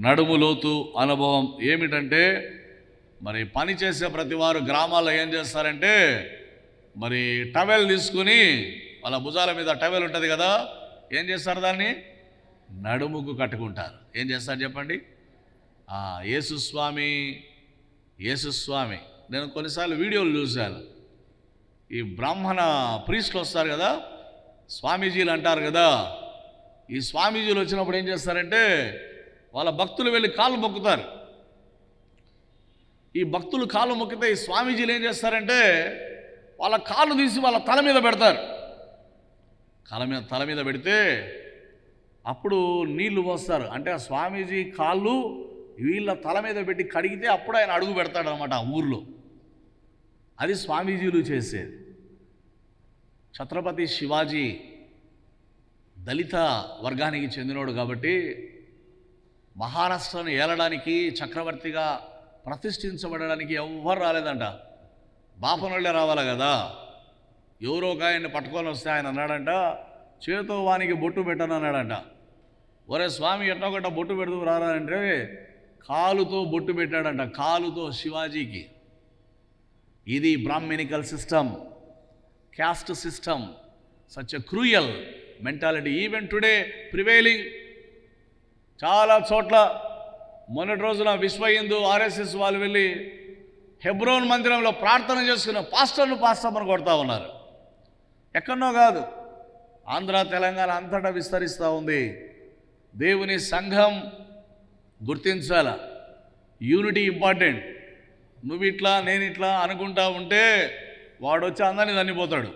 నడుము లోతు అనుభవం ఏమిటంటే, మరి పని చేసే ప్రతి వారు గ్రామాల్లో ఏం చేస్తారంటే, మరి టవెల్ తీసుకుని వాళ్ళ భుజాల మీద టవెల్ ఉంటుంది కదా, ఏం చేస్తారు, దాన్ని నడుముకు కట్టుకుంటారు. ఏం చేస్తారు చెప్పండి? యేసుస్వామి నేను కొన్నిసార్లు వీడియోలు చూశాను. ఈ బ్రాహ్మణ ప్రీస్టులు వస్తారు కదా, స్వామీజీలు అంటారు కదా, ఈ స్వామీజీలు వచ్చినప్పుడు ఏం చేస్తారంటే వాళ్ళ భక్తులు వెళ్ళి కాళ్ళు మొక్కుతారు. ఈ భక్తులు కాళ్ళు మొక్కితే ఈ స్వామీజీలు ఏం చేస్తారంటే వాళ్ళ కాళ్ళు తీసి వాళ్ళ తల మీద పెడతారు. తల మీద పెడితే అప్పుడు నీళ్లు పోస్తారు. అంటే ఆ స్వామీజీ కాళ్ళు వీళ్ళ తల మీద పెట్టి కడిగితే అప్పుడు ఆయన అడుగు పెడతాడు అనమాట ఆ ఊర్లో. అది స్వామీజీలు చేసేది. ఛత్రపతి శివాజీ దళిత వర్గానికి చెందినోడు కాబట్టి మహారాష్ట్రను ఏలడానికి, చక్రవర్తిగా ప్రతిష్ఠించబడడానికి ఎవ్వరు రాలేదంట. బాపనోళ్ళే రావాలి కదా. ఎవరో ఒక ఆయన్ని పట్టుకొని వస్తే ఆయన అన్నాడంట, చేతో వానికి బొట్టు పెట్టను అన్నాడంట. ఒరే స్వామి ఎట్టో గట్ట బొట్టు పెడుతూ రారా అంటే కాలుతో బొట్టు పెట్టాడంట, కాలుతో శివాజీకి. ఇది Brahminical system, caste system, such a cruel mentality even today prevailing చాలా చోట్ల. మొన్నటి రోజున విశ్వ హిందూ ఆర్ఎస్ఎస్ వాళ్ళు వెళ్ళి హెబ్రోన్ మందిరంలో ప్రార్థన చేసుకున్న పాస్టర్ను కొడతా ఉన్నారు. ఎక్కడనో కాదు, ఆంధ్ర తెలంగాణ అంతటా విస్తరిస్తూ ఉంది. దేవుని సంఘం గుర్తించాల, యూనిటీ ఇంపార్టెంట్. నువ్వు ఇట్లా నేను ఇట్లా అనుకుంటా ఉంటే వాడు వచ్చి అందరినీ తన్నిపోతాడు.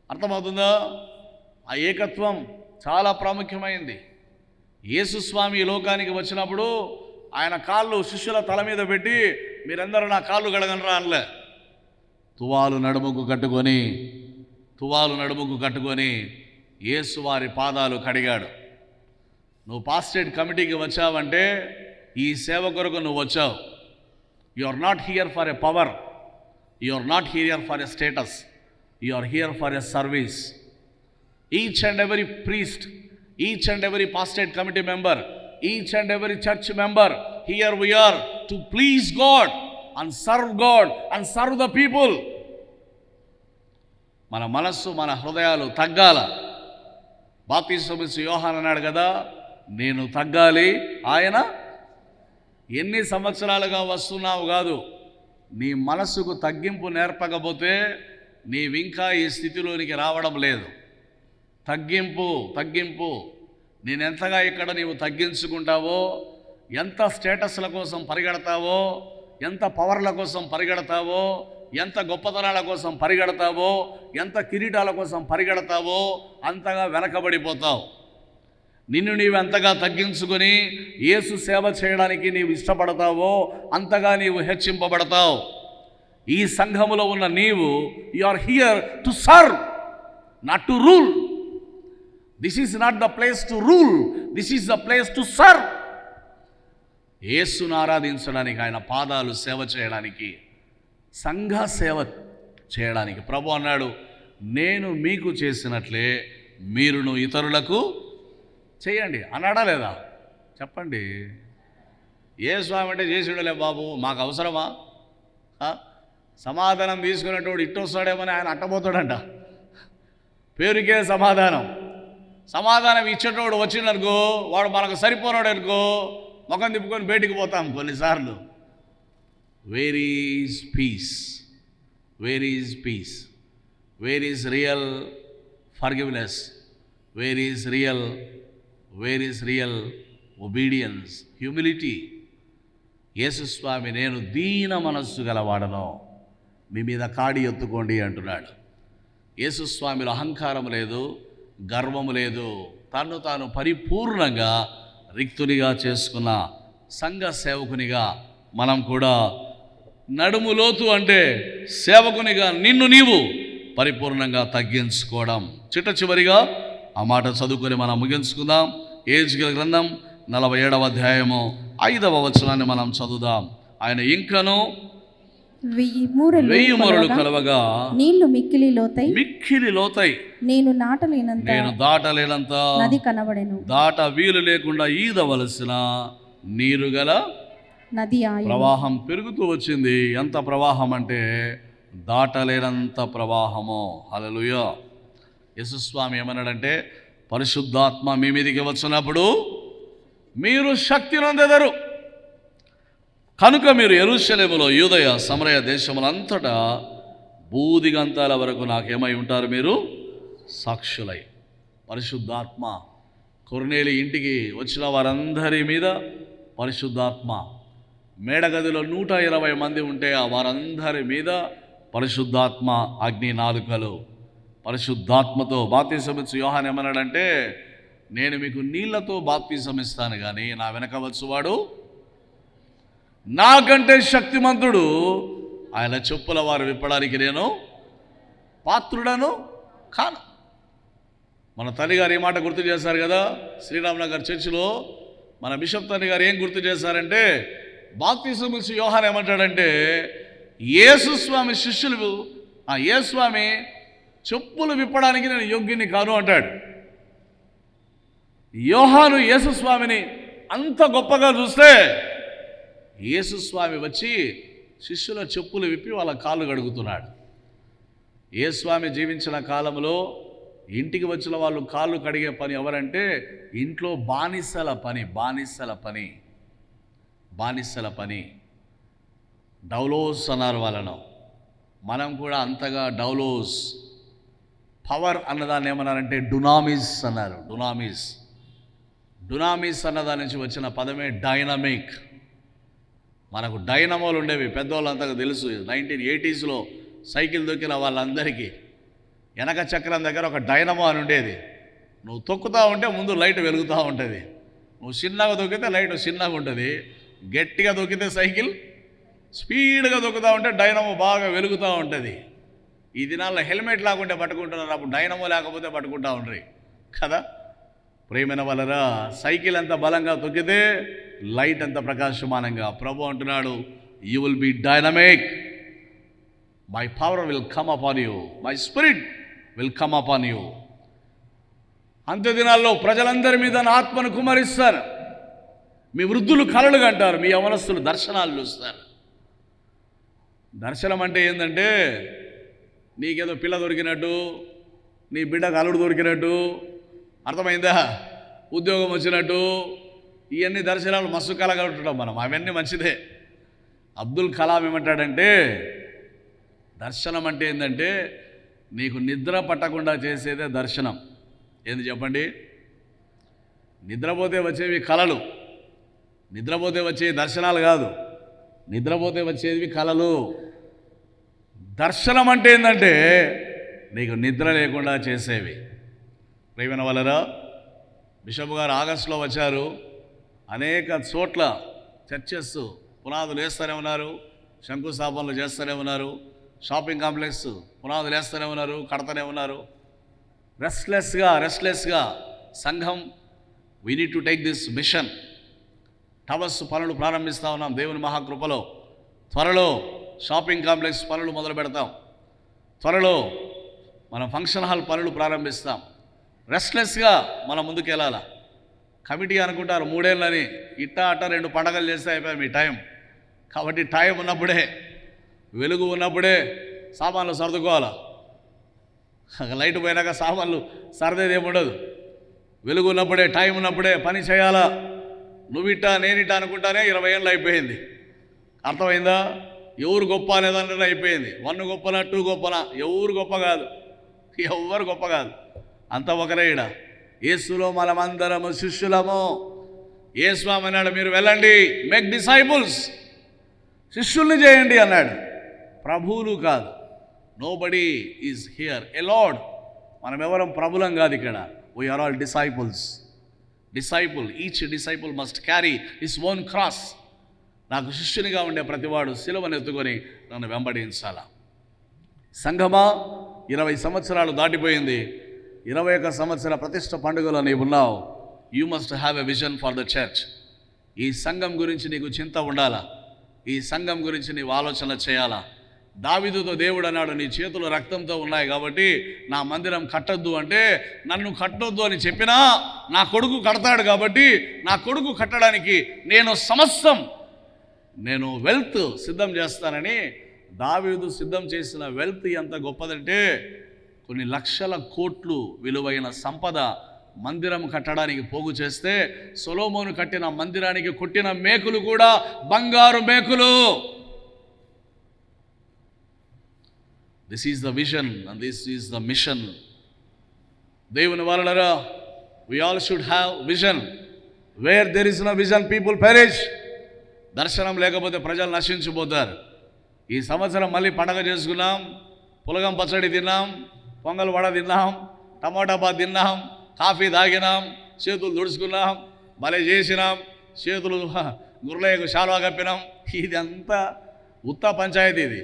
అర్థమవుతుందా? ఆ ఏకత్వం చాలా ప్రాముఖ్యమైంది. యేసుస్వామి ఈ లోకానికి వచ్చినప్పుడు ఆయన కాళ్ళు శిష్యుల తల మీద పెట్టి మీరందరూ నా కాళ్ళు కడగనరా అనలే. తువాలు నడుముకు కట్టుకొని యేసు వారి పాదాలు కడిగాడు. నువ్వు పాస్టేట్ కమిటీకి వచ్చావంటే ఈ సేవ కొరకు నువ్వు వచ్చావు. You are not here for a power, you are not here for a status, you are here for a service. Each and every priest, each and every pastorate committee member, each and every church member, here we are to please God and serve the people. మన మనస్సు, మన హృదయాలు తగ్గాల. బాప్తిస్మమిచ్చు యోహాను అన్నాడు కదా, నేను తగ్గాలి, ఆయన. ఎన్ని సంవత్సరాలుగా వస్తున్నావు కాదు, నీ మనస్సుకు తగ్గింపు నేర్పకపోతే నీవింకా ఈ స్థితిలోనికి రావడం లేదు. తగ్గింపు నేనెంతగా ఇక్కడ నీవు తగ్గించుకుంటావో, ఎంత స్టేటస్ల కోసం పరిగెడతావో, ఎంత పవర్ల కోసం పరిగెడతావో, ఎంత గొప్పతనాల కోసం పరిగెడతావో, ఎంత కిరీటాల కోసం పరిగెడతావో అంతగా వెనకబడిపోతావు. నిన్ను నీవు ఎంతగా తగ్గించుకొని యేసు సేవ చేయడానికి నీవు ఇష్టపడతావో అంతగా నీవు హెచ్చింపబడతావు. ఈ సంఘములో ఉన్న నీవు, you are here to serve, not to rule. This is not the place to rule, this is the place to serve. యేసును ఆరాధించడానికి, ఆయన పాదాలు సేవ చేయడానికి, సంఘ సేవ చేయడానికి. ప్రభు అన్నాడు, నేను మీకు చేసినట్లే మీరును ఇతరులకు చేయండి అన్నాడా లేదా? చెప్పండి. ఏ స్వామి అంటే చేసిండలే బాబు, మాకు అవసరమా? సమాధానం తీసుకునేటోడు ఇట్టొస్తాడేమని ఆయన అట్టబోతాడంట. పేరుకే సమాధానం ఇచ్చేటోడు వచ్చిందనుకో, వాడు మనకు సరిపోనాడు అనుకో, ముఖం తిప్పుకొని బయటికి పోతాం కొన్నిసార్లు. Where is peace? Where is real forgiveness? Where is real obedience, humility? యేసుస్వామి, నేను దీన మనస్సు గలవాడను, మీ మీద కాడి ఎత్తుకోండి అంటున్నాడు. యేసుస్వామిలో అహంకారం లేదు, గర్వము లేదు. తను తాను పరిపూర్ణంగా రిక్తునిగా చేసుకున్న సంఘ సేవకునిగా మనం కూడా నడుము లోతు అంటే సేవకునిగా నిన్ను నీవు పరిపూర్ణంగా తగ్గించుకోవడం. చివరిగా ఆ మాట చదువుకొని మనం ముగించుకుందాం. ఏజ్కేలు గ్రంథం 47వ అధ్యాయము 5వ వచనాన్ని మనం చదువుదాం. ఆయన ఇంకను 1000 మూరలు కలవగా నీళ్లు మిక్కిలి లోతై నేను దాటలేనంత నది కనబడెను. దాట వీలు లేకుండా ఈదవలసిన నీరు గల నది ఆయను. ప్రవాహం పెరుగుతూ వచ్చింది. ఎంత ప్రవాహం అంటే దాటలేనంత ప్రవాహము. హల్లెలూయా. యేసుస్వామి ఏమన్నాడంటే, పరిశుద్ధాత్మ మీ మీదికి వచ్చినప్పుడు మీరు శక్తి నొందెదరు. కనుక మీరు యెరూషలేములో, యూదయ, సమరయ దేశములంతటా బూదిగంతాల వరకు నాకేమై ఉంటారు, మీరు సాక్షులై. పరిశుద్ధాత్మ కొర్నేలి ఇంటికి వచ్చిన వారందరి మీద పరిశుద్ధాత్మ, మేడగదిలో 120 మంది ఉంటే ఆ వారందరి మీద పరిశుద్ధాత్మ అగ్ని నాలుకలు. పరిశుద్ధాత్మతో బాప్తిసమిచ్చు యోహాను ఏమన్నాడంటే, నేను మీకు నీళ్లతో బాప్తిసం ఇస్తాను, కానీ నా వెనక వచ్చువాడు నాకంటే శక్తిమంతుడు, ఆయన చెప్పుల వారు విప్పడానికి నేను పాత్రుడను కాను. మన తల్లి గారు ఈ మాట గుర్తు చేశారు కదా, శ్రీరామనగర్ చర్చిలో మన బిషప్ తల్లి గారు ఏం గుర్తు చేశారంటే, బాప్తిసం ఇచ్చి యోహాను ఏమంటాడంటే, యేసుస్వామి శిష్యులు యేసుస్వామి చెప్పులు విప్పడానికి నేను యోగ్యుని కాను అంటాడు. యోహాను యేసుస్వామిని అంత గొప్పగా చూస్తే, యేసుస్వామి వచ్చి శిష్యుల చెప్పులు విప్పి వాళ్ళ కాళ్ళు కడుగుతున్నాడు. యేసుస్వామి జీవించిన కాలంలో ఇంటికి వచ్చిన వాళ్ళు కాళ్ళు కడిగే పని ఎవరంటే, ఇంట్లో బానిసల పని. డౌలోస్ అన్నారు వాళ్ళను. మనం కూడా అంతగా డౌలోస్. పవర్ అన్నదాన్ని ఏమన్నారంటే డునామిస్ అన్నారు. డునామిస్ అన్నదాని నుంచి వచ్చిన పదమే డైనమిక్. మనకు డైనమోలు ఉండేవి, పెద్దవాళ్ళంతగా తెలుసు. 1980s సైకిల్ దొక్కిన వాళ్ళందరికీ వెనక చక్రం దగ్గర ఒక డైనమో అని ఉండేది. నువ్వు తొక్కుతూ ఉంటే ముందు లైట్ వెలుగుతూ ఉంటుంది. నువ్వు చిన్నగా దొక్కితే లైట్ చిన్నగా ఉంటుంది, గట్టిగా దొక్కితే సైకిల్ స్పీడ్గా దొక్కుతూ ఉంటే డైనమో బాగా వెలుగుతూ ఉంటుంది. ఈ దినాల్లో హెల్మెట్ లేకుంటే పట్టుకుంటున్నారు, అప్పుడు డైనమో లేకపోతే పట్టుకుంటూ ఉండరు కదా. ప్రేమైన వాళ్ళరా, సైకిల్ ఎంత బలంగా తొక్కితే లైట్ ఎంత ప్రకాశమానంగా. ప్రభు అంటున్నాడు, you will be dynamic, my power will come upon you, my spirit will come upon you. అంత్య దినాల్లో ప్రజలందరి మీద నా ఆత్మను కుమ్మరిస్తారు. మీ వృద్ధులు కలలు కంటారు, మీ యవనస్తులు దర్శనాలు చూస్తారు. దర్శనం అంటే ఏంటంటే, నీకేదో పిల్ల దొరికినట్టు, నీ బిడ్డకు అల్లుడు దొరికినట్టు, అర్థమైందా, ఉద్యోగం వచ్చినట్టు, ఇవన్నీ దర్శనాలు మస్తు కలగలుగుతుంటాం మనం. అవన్నీ మంచిదే. అబ్దుల్ కలాం ఏమంటాడంటే, దర్శనం అంటే ఏంటంటే నీకు నిద్ర పట్టకుండా చేసేదే దర్శనం. ఏంది చెప్పండి? నిద్రపోతే వచ్చేవి కలలు, నిద్రపోతే వచ్చే దర్శనాలు కాదు, నిద్రపోతే వచ్చేవి కలలు. దర్శనం అంటే ఏంటంటే నీకు నిద్ర లేకుండా చేసేవి. ప్రియమైన వాళ్ళరా, బిషప్ గారు ఆగస్టులో వచ్చారు. అనేక చోట్ల చర్చెస్ పునాదులు వేస్తూనే ఉన్నారు, శంకుస్థాపనలు చేస్తూనే ఉన్నారు, షాపింగ్ కాంప్లెక్స్ పునాదులు వేస్తూనే ఉన్నారు, కడతనే ఉన్నారు. రెస్ట్లెస్గా సంఘం we need to take this mission. Towers పనులు ప్రారంభిస్తూ ఉన్నాం దేవుని మహాకృపలో. త్వరలో షాపింగ్ కాంప్లెక్స్ పనులు మొదలు పెడతాం. త్వరలో మనం ఫంక్షన్ హాల్ పనులు ప్రారంభిస్తాం. రెస్ట్లెస్గా మనం ముందుకు వెళ్ళాలా. కమిటీ అనుకుంటారు 3 ఏళ్ళని, ఇట్టా అట్ట 2 పండగలు చేస్తే అయిపోయాయి మీ టైం. కాబట్టి టైం ఉన్నప్పుడే, వెలుగు ఉన్నప్పుడే సామాన్లు సర్దుకోవాలా. లైట్ పోయినాక సామాన్లు సర్దేది ఏముండదు. వెలుగు ఉన్నప్పుడే, టైం ఉన్నప్పుడే పని చేయాలా. నువ్విట్టా నేనిట్టా అనుకుంటానే 20 ఏళ్ళు అయిపోయింది. అర్థమైందా? ఎవరు గొప్ప అనేదాన్ని అయిపోయింది. 1 గొప్పనా 2 గొప్పనా, ఎవరు గొప్ప కాదు, ఎవరు గొప్ప కాదు, అంత ఒకరే. ఈడ యేసులో మనమందరము శిష్యులము. యేసుస్వామి అన్నాడు, మీరు వెళ్ళండి, మేక్ డిసైపుల్స్, శిష్యుల్ని చేయండి అన్నాడు. ప్రభువులు కాదు. Nobody is here a lord. మనం ఎవరం ప్రభులం కాదు ఇక్కడ. We are all disciples. Each disciple must carry his own cross. నాకు శిష్యునిగా ఉండే ప్రతివాడు సిలువను ఎత్తుకొని నన్ను వెంబడించాలా. సంఘమా, 20 సంవత్సరాలు దాటిపోయింది. 21 సంవత్సర ప్రతిష్ట పండుగలో నీవు ఉన్నావు. You must have a vision for the church. ఈ సంఘం గురించి నీకు చింత ఉండాలా. ఈ సంఘం గురించి నీవు ఆలోచన చేయాలా. దావీదుతో దేవుడు అన్నాడు, నీ చేతులు రక్తంతో ఉన్నాయి కాబట్టి నా మందిరం కట్టొద్దు అంటే, నన్ను కట్టొద్దు అని చెప్పినా నా కొడుకు కడతాడు కాబట్టి నా కొడుకు కట్టడానికి నేను వెల్త్ సిద్ధం చేస్తానని, దావీదు సిద్ధం చేసిన వెల్త్ ఎంత గొప్పదంటే కొన్ని లక్షల కోట్లు విలువైన సంపద మందిరం కట్టడానికి పోగు చేస్తే, సొలొమోను కట్టిన మందిరానికి కొట్టిన మేకులు కూడా బంగారు మేకులు. This is the vision and this is the mission. దేవుని వారలారా, we all should have vision. Where there is no vision, people perish. దర్శనం లేకపోతే ప్రజలు నశించిపోతారు. ఈ సంవత్సరం మళ్ళీ పండగ చేసుకున్నాం, పులగం పచ్చడి తిన్నాం, పొంగల్ వడ తిన్నాం, టమాటా బాత్ తిన్నాం, కాఫీ తాగినాం, చేతులు దుడుచుకున్నాం, భలే చేసినాం, చేతులు గుర్రలకు శాలువా కప్పినాం. ఇదంతా ఉత్త పంచాయతీ, ఇది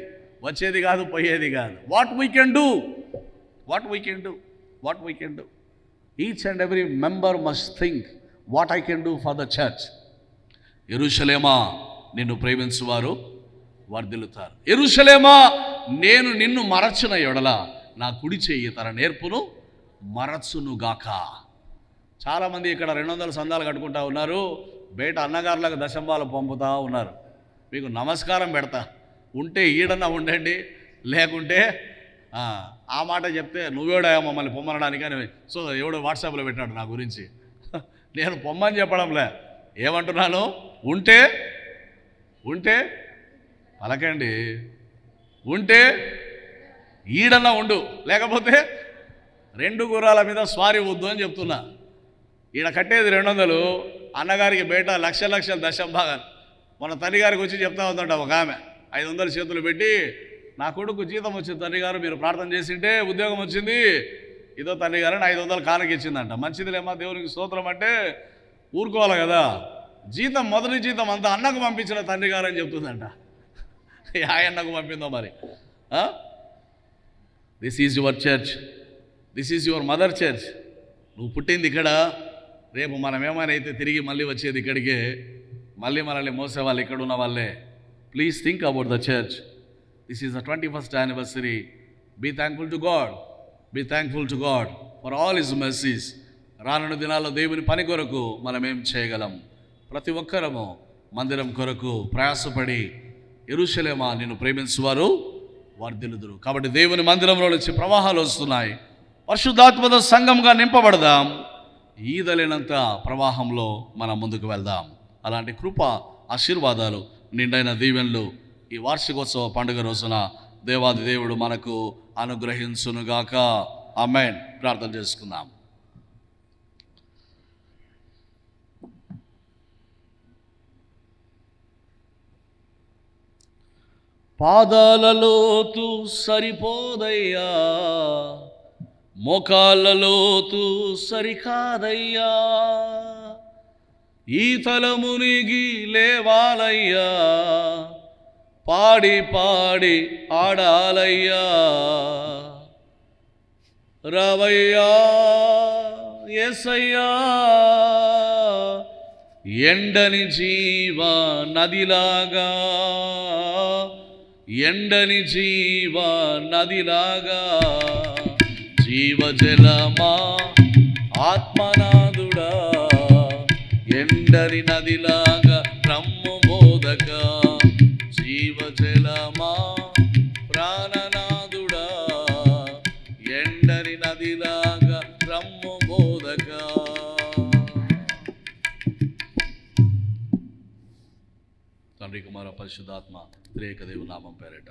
వచ్చేది కాదు, పోయేది కాదు. What we can do each and every member must think what I can do for the church. యెరూషలేమా, నిన్ను ప్రేమించువారు వర్ధిల్లుతారు. యెరూషలేమా, నేను నిన్ను మరచిన ఎడల నా కుడి చెయ్యి తన నేర్పును మరచునుగాక. చాలామంది ఇక్కడ 200 సందాలు కట్టుకుంటా ఉన్నారు, బయట అన్నగారులకు దశంబాలు పంపుతూ ఉన్నారు. మీకు నమస్కారం పెడతా, ఉంటే ఈడన్నా ఉండండి, లేకుంటే ఆ మాట చెప్తే నువ్వేడా మమ్మల్ని పొమ్మనడానికి అని. సో ఎవడో వాట్సాప్లో పెట్టాడు నా గురించి. నేను పొమ్మని చెప్పడంలే, ఏమంటున్నాను, ఉంటే పలకండి, ఉంటే ఈడన్నా ఉండు, లేకపోతే 2 గుర్రాల మీద స్వారీ వద్దు అని చెప్తున్నా. ఈయన కట్టేది 200, అన్నగారికి బయట లక్షల దశంభాగాలు. మన తండ్రి గారికి వచ్చి చెప్తా ఉందంట ఒక ఆమె, 500 చేతులు పెట్టి, నా కొడుకు జీతం వచ్చింది తండ్రి గారు, మీరు ప్రార్థన చేసింటే ఉద్యోగం వచ్చింది, ఇదో తండ్రి గారు 500 కానుక ఇచ్చిందంట. మంచిదిలేమా, దేవునికి స్తోత్రం అంటే ఊరుకోవాలి కదా. మొదటి జీతం అంతా అన్నకు పంపించిన తండ్రి గారు అని చెప్తుందంట. ఆ అన్నకు పంపిందో మరి. This is your church, this is your mother church. నువ్వు పుట్టింది ఇక్కడ, రేపు మనం ఏమైనా అయితే తిరిగి మళ్ళీ వచ్చేది ఇక్కడికే, మళ్ళీ మనల్ని మోసేవాళ్ళు ఇక్కడ ఉన్న వాళ్ళే. Please think about the church. This is the 21st anniversary. Be thankful to God for all his mercies. రానున్న దినాల్లో దేవుని పని కొరకు మనం ఏం చేయగలం? ప్రతి ఒక్కరము మందిరం కొరకు ప్రయాసపడి, యెరూషలేమా, నిన్ను ప్రేమించువారు వర్ధిల్లుదురు. కాబట్టి దేవుని మందిరంలో నుంచి ప్రవాహాలు వస్తున్నాయి. పరిశుద్ధాత్మతో సంఘంగా నింపబడదాం. ఈదలేనంత ప్రవాహంలో మనం ముందుకు వెళ్దాం. అలాంటి కృప, ఆశీర్వాదాలు, నిండైన దీవెనలు ఈ వార్షికోత్సవ పండుగ రోజున దేవాది దేవుడు మనకు అనుగ్రహించునుగాక. ఆమేన్. ప్రార్థన చేసుకుందాం. పాదాలలోతు సరిపోదయ్యా, మోకాళ్ళలోతు సరికాదయ్యా, ఈతల మునిగి లేవాలయ్యా, పాడి ఆడాలయ్యా. రావయ్యా యేసయ్యా, ఎండని జీవ నదిలాగా, జీవజలమా ఆత్మనాథుడా, ఎండని నదిలాగా రమ్ము బోధక, జీవజలమా ప్రాణనాథుడా, ఎండని నదిలాగా రమ్ము బోధక. తండ్రి, కుమార, పరిశుద్ధాత్మ త్రియేక దేవుని నామం పేరిట